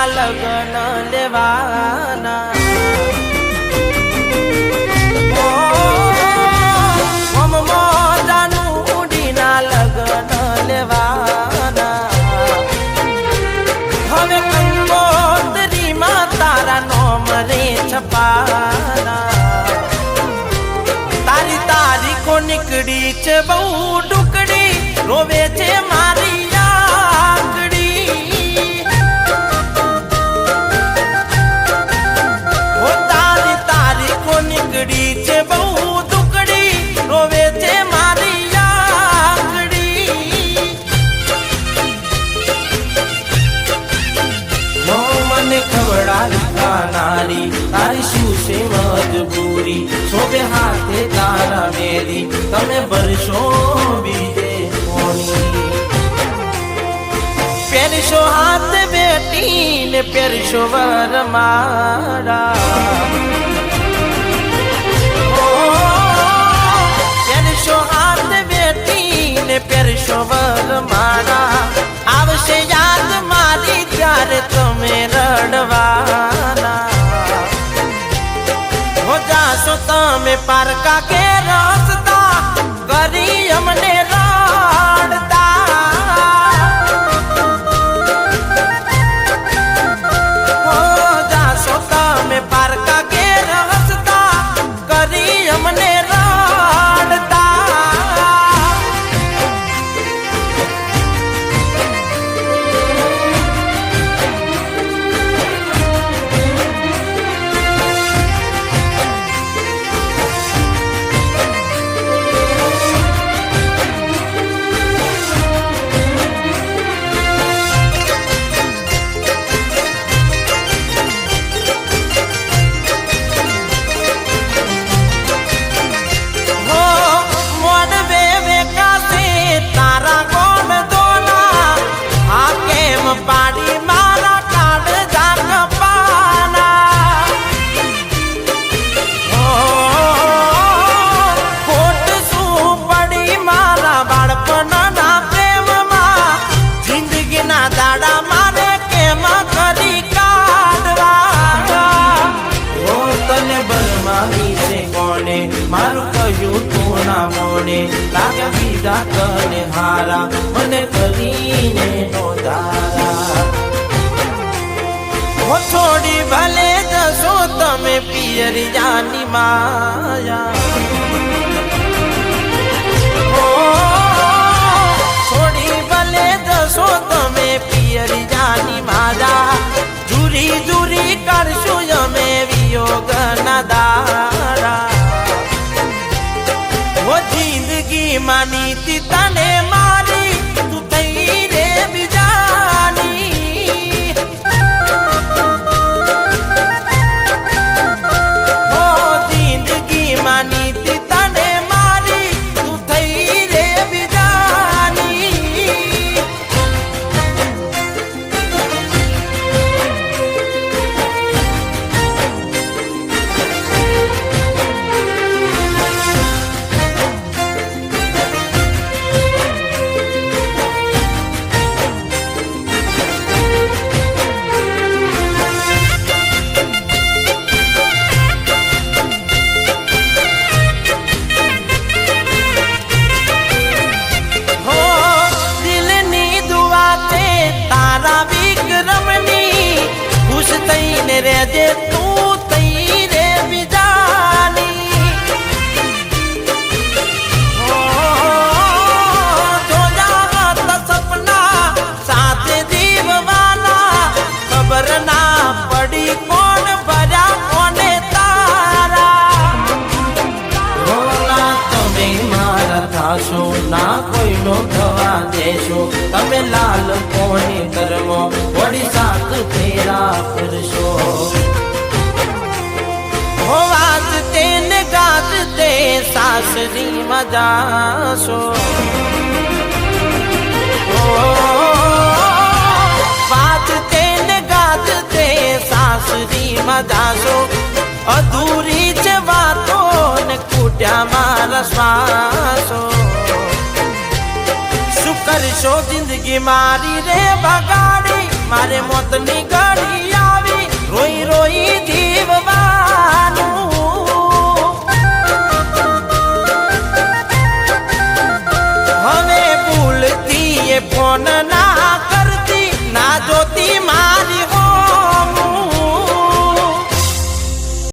લગન લેવાના મોજાનુડીના લગન લેવાના હવે કંકોત્રીમાં તારા નોમ રે છપાના તારી તારીખો નીકળી છે બહુ ડુકડી રોવે છે મારી તારી શું છે મજબૂરી શોભે હાથે તારા મેરી તમે બરશો બીજે કોની પહેરશો હાથ બેટીને પહેરશો વરમાળા પહેરશો હાથ બેટીને પહેરશો વરમાળા આવશે યાદ મારી ત્યારે તમે રડવાના હો જાશો તમે પારકા કે રસ્તા કરી અમને રડતા હો જાશો તમે પારકા કે રસ્તા કરી અમને રડતા પાડી મારા કાઢ જાગ પાના ખોટ શું પડી મારા બાળપણના પ્રેમમાં જિંદગીના દાડા મારે કેમ કરી કાઢવા હો તને બરમાવી છે કોને મારું કહ્યું તું ના મોને લાગે બીજા તને હારા મને કરીને નોંધારા છોડી ભલે જશો તમે પિયરિયાની માયા છોડી ભલે જશો તમે પિયરિયાની માયા જુરી જુરી કરશું અમે વિયોગના દારા વો જિંદગી માનીતી તને મારી તું થઈ રે બીજાની માનીતી તને મારી તું થઈ રે બીજાની રેજે તું તઈ રે બીજાની જોયા સપના સાથે જીવવાના ખબર ના પડી કોણ ભર્યા કોને તારા રોલા તમે મારા થાશો ના કોઈનો થવા દેશો તમે લાલ કોને કરમો જાશો વાંચતે ને ગાજતે સાસરીમાં જાશો અધૂરી છે વાતો ને કૂટ્યા મારા શ્વાસો શું કરશો જિંદગી મારી રે બગાડી મારે મોતની ઘડી આવી રોઈ રોઈ જીવવાનું